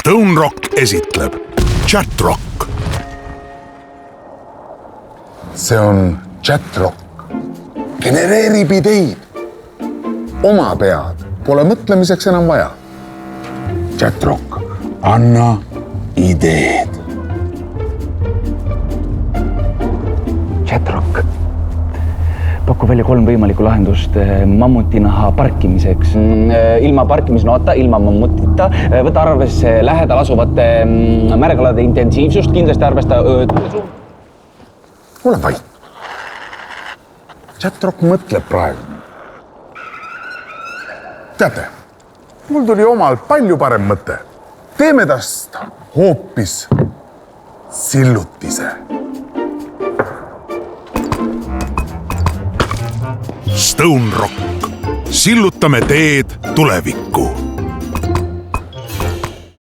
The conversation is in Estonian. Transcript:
Stone Rock esitleb Chatrock. See on Chatrock. Genereerib ideid. Oma pead pole mõtlemiseks enam vaja. Chatrock, anna ideed. Chatrock pakub välja 3 võimalikku lahendust mammutinaha parkimiseks. Ilma parkimisnoota, ilma mammutita, võta arvesse lähedal asuvate märgalade intensiivsust, kindlasti arvesta Ole vait. Chatrock mõtleb praegu. Teate, mul tuli omal palju parem mõte. Teeme tast hoopis sillutise. Stone Rock. Sillutame teed tulevikku.